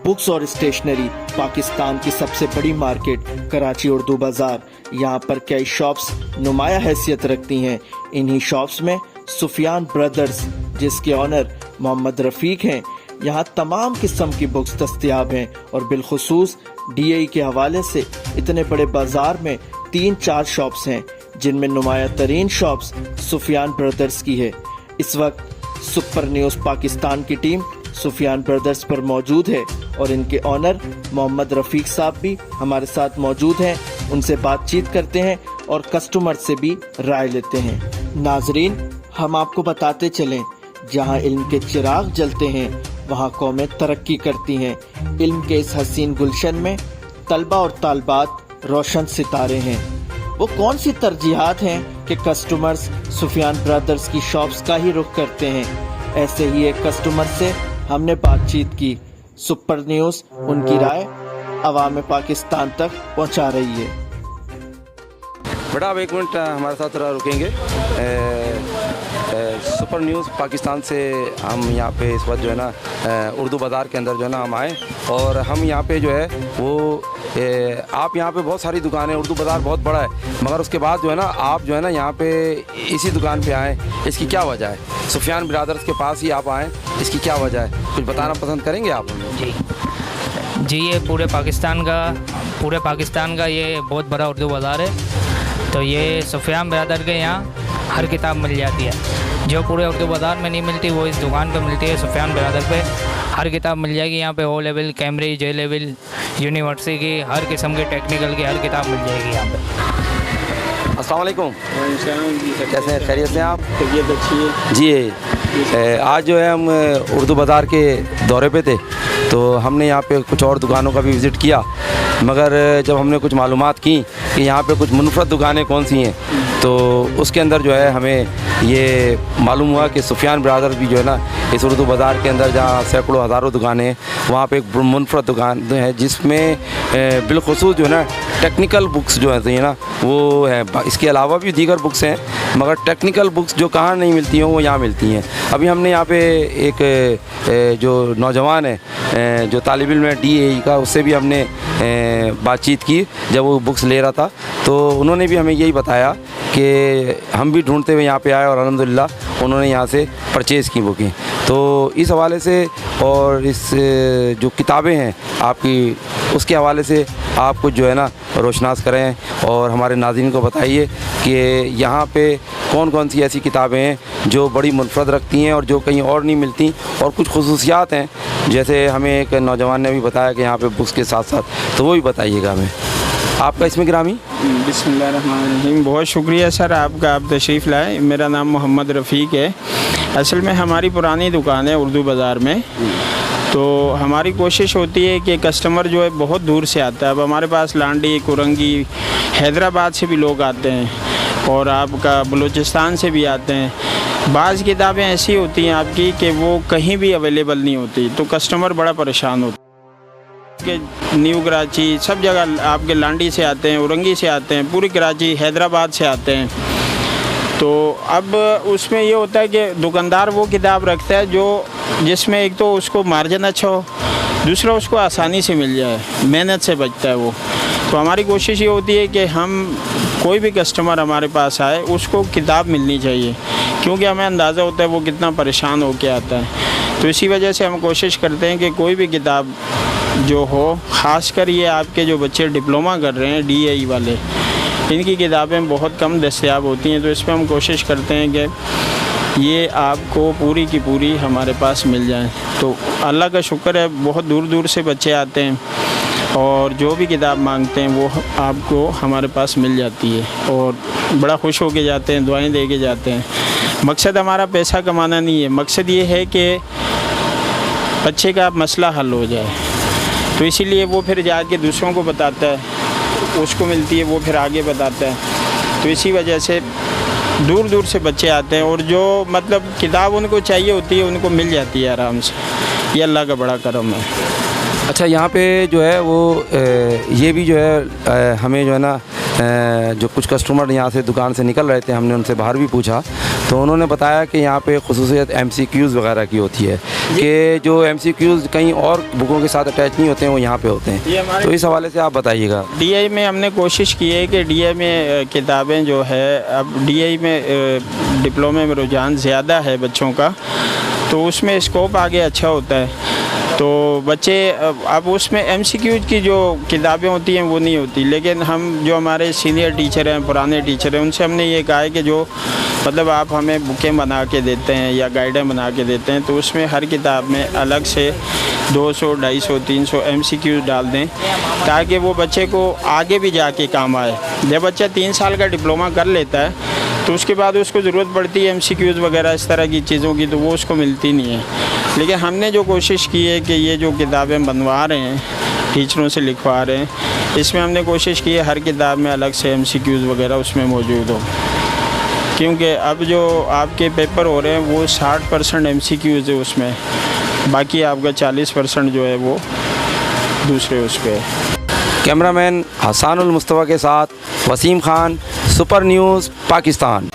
Books और stationery, Pakistan की सबसे बड़ी मार्केट कराची उर्दू बाज़ार। यहाँ पर कई शॉप्स नुमाया हैसियत रखती हैं। इन्हीं शॉप्स में सुफियान ब्रदर्स, जिसके ऑनर मोहम्मद रफ़ीक हैं, यहाँ तमाम किस्म की बुक्स दस्तयाब हैं और बिलखुसूस DAE के हवाले से इतने बड़े बाज़ार में 3-4 शॉप्स हैं, जिनमें नुमाया तरीन शॉप्स सुफियान ब्रदर्स की है। इस वक्त सुपर न्यूज़ पाकिस्तान की टीम सुफियान ब्रदर्स पर मौजूद है और इनके ऑनर मोहम्मद रफ़ीक साहब भी हमारे साथ मौजूद हैं। उनसे बातचीत करते हैं और कस्टमर से भी राय लेते हैं। नाजरीन, हम आपको बताते चलें, जहां इल्म के चिराग जलते हैं वहां कौमें तरक्की करती हैं। इल्म के इस हसीन गुलशन में तलबा और तालबात रोशन सितारे हैं। वो कौन सी तरजीहात हैं कि कस्टमर्स सुफियान ब्रदर्स की शॉप्स का ही रुख करते हैं। ऐसे ही एक कस्टमर से हमने बातचीत की। सुपर न्यूज़ उनकी राय अवाम पाकिस्तान तक पहुंचा रही है। बेटा आप एक मिनट हमारे साथ रुकेंगे। सुपर न्यूज़ पाकिस्तान से हम यहाँ पे इस वक्त जो है ना उर्दू बाज़ार के अंदर जो है ना हम आए और हम यहाँ पे जो है वो आप यहाँ पे बहुत सारी दुकानें, उर्दू बाज़ार बहुत बड़ा है, मगर उसके बाद जो है ना आप जो है ना यहाँ पे इसी दुकान पे आए, इसकी क्या वजह है? सुफियान ब्रदर्स के पास ही आप आएँ, इसकी क्या वजह है? कुछ बताना पसंद करेंगे आप हमें? जी ये पूरे पाकिस्तान का ये बहुत बड़ा उर्दू बाज़ार है। तो ये सुफियान ब्रदर के यहाँ हर किताब मिल जाती है। जो पूरे उर्दू बाज़ार में नहीं मिलती वो इस दुकान पे मिलती है। सुफियान ब्रदर पे हर किताब मिल जाएगी। यहाँ पे O level, Cambridge, J level, university की हर किस्म की, टेक्निकल की हर किताब मिल जाएगी यहाँ पे। अस्सलाम वालेकुम। कैसे हैं? खैरियत से आप? तबीयत अच्छी है जी। आज जो है हम उर्दू बाज़ार के दौरे पे थे, तो हमने यहाँ पे कुछ और दुकानों का भी विज़िट किया, मगर जब हमने कुछ मालूमात की कि यहाँ पे कुछ मुनफरद दुकानें कौन सी हैं, तो उसके अंदर जो है हमें ये मालूम हुआ कि सुफियान ब्रदर्स भी जो है ना इस उर्दू बाज़ार के अंदर, जहाँ सैकड़ों हज़ारों दुकानें हैं, वहाँ पे एक मुनफरद दुकान है जिसमें बिलखुसूस जो है ना टेक्निकल बुक्स जो है ना वो है। इसके अलावा भी दीगर बुक्स हैं, मगर टेक्निकल बुक्स जो कहाँ नहीं मिलती हैं वो यहाँ मिलती हैं। अभी हमने यहाँ पे एक जो नौजवान है जो तालिब इल्म है DAE का, उससे भी हमने बातचीत की जब वो बुक्स ले रहा था, तो उन्होंने भी हमें यही बताया कि हम भी ढूंढते हुए यहाँ पे आए और अल्हम्दुलिल्लाह उन्होंने यहाँ से परचेज़ की बुकें। तो इस हवाले से और इस जो किताबें हैं आपकी, उसके हवाले से आप कुछ जो है ना रोशनास करें और हमारे नाज़रीन को बताइए कि यहाँ पे कौन कौन सी ऐसी किताबें हैं जो बड़ी मुनफरद रखती हैं और जो कहीं और नहीं मिलती, और कुछ खुसूसियात हैं जैसे हमें एक नौजवान ने भी बताया कि यहाँ पे बुक्स के साथ साथ, तो वो भी बताइएगा हमें। आपका इसमें गिरामी? बिस्मिल्लाहिर्रहमानिर्रहीम। बहुत शुक्रिया सर आपका, आप तशरीफ़ लाए। मेरा नाम मोहम्मद रफ़ीक है। असल में हमारी पुरानी दुकान है उर्दू बाज़ार में, तो हमारी कोशिश होती है कि कस्टमर जो है बहुत दूर से आता है। अब हमारे पास लांडी, कुरंगी, हैदराबाद से भी लोग आते हैं और आपका बलूचिस्तान से भी आते हैं। बाज़ किताबें ऐसी होती हैं आपकी कि वो कहीं भी अवेलेबल नहीं होती, तो कस्टमर बड़ा परेशान होता है। कि न्यू कराची सब जगह आपके लांडी से आते हैं, उरंगी से आते हैं, पूरी कराची, हैदराबाद से आते हैं। तो अब उसमें ये होता है कि दुकानदार वो किताब रखता है जो जिसमें एक तो उसको मार्जिन अच्छा हो, दूसरा उसको आसानी से मिल जाए, मेहनत से बचता है वो। तो हमारी कोशिश ये होती है कि हम कोई भी कस्टमर हमारे पास आए उसको किताब मिलनी चाहिए, क्योंकि हमें अंदाज़ा होता है वो कितना परेशान हो के आता है। तो इसी वजह से हम कोशिश करते हैं कि कोई भी किताब जो हो, ख़ासकर ये आपके जो बच्चे डिप्लोमा कर रहे हैं DAE वाले, इनकी किताबें बहुत कम दस्तयाब होती हैं। तो इस पर हम कोशिश करते हैं कि ये आपको पूरी की पूरी हमारे पास मिल जाए। तो अल्लाह का शुक्र है, बहुत दूर दूर से बच्चे आते हैं और जो भी किताब मांगते हैं वो आपको हमारे पास मिल जाती है और बड़ा खुश हो के जाते हैं, दुआएं दे के जाते हैं। मकसद हमारा पैसा कमाना नहीं है, मकसद ये है कि बच्चे का मसला हल हो जाए। तो इसीलिए वो फिर जाके दूसरों को बताता है, उसको मिलती है, वो फिर आगे बताता है। तो इसी वजह से दूर दूर से बच्चे आते हैं और जो मतलब किताब उनको चाहिए होती है उनको मिल जाती है आराम से। ये अल्लाह का बड़ा करम है। अच्छा, यहाँ पे जो है वो ये भी जो है हमें जो है ना जो कुछ कस्टमर यहाँ से दुकान से निकल रहे थे, हमने उनसे बाहर भी पूछा, तो उन्होंने बताया कि यहाँ पे खुसूसियत MCQs वगैरह की होती है कि जो MCQs कहीं और बुकों के साथ अटैच नहीं होते हैं, वो यहाँ पे होते हैं। तो इस हवाले से आप बताइएगा। DI में हमने कोशिश की है कि DI में किताबें जो है, अब DI में डिप्लोमे में रुझान ज़्यादा है बच्चों का, तो उसमें स्कोप आगे अच्छा होता है। तो बच्चे अब उसमें MCQ की जो किताबें होती हैं वो नहीं होती, लेकिन हम जो हमारे सीनियर टीचर हैं, पुराने टीचर हैं, उनसे हमने ये कहा है कि जो मतलब आप हमें बुकें बना के देते हैं या गाइडें बना के देते हैं, तो उसमें हर किताब में अलग से 200, 250, 300 MCQ डाल दें, ताकि वो बच्चे को आगे भी जाके काम आए। जब बच्चा 3 साल का डिप्लोमा कर लेता है तो उसके बाद उसको ज़रूरत पड़ती है MCQs वगैरह इस तरह की चीज़ों की, तो वो उसको मिलती नहीं है। लेकिन हमने जो कोशिश की है कि ये जो किताबें बनवा रहे हैं, टीचरों से लिखवा रहे हैं, इसमें हमने कोशिश की है हर किताब में अलग से MCQs वगैरह उसमें मौजूद हो, क्योंकि अब जो आपके पेपर हो रहे हैं वो 60% MCQs है उसमें, बाकी आपका 40% जो है वो दूसरे उस पर है। कैमरामैन हसानुल मुस्तफ़ा के साथ वसीम खान, सुपर न्यूज़ पाकिस्तान।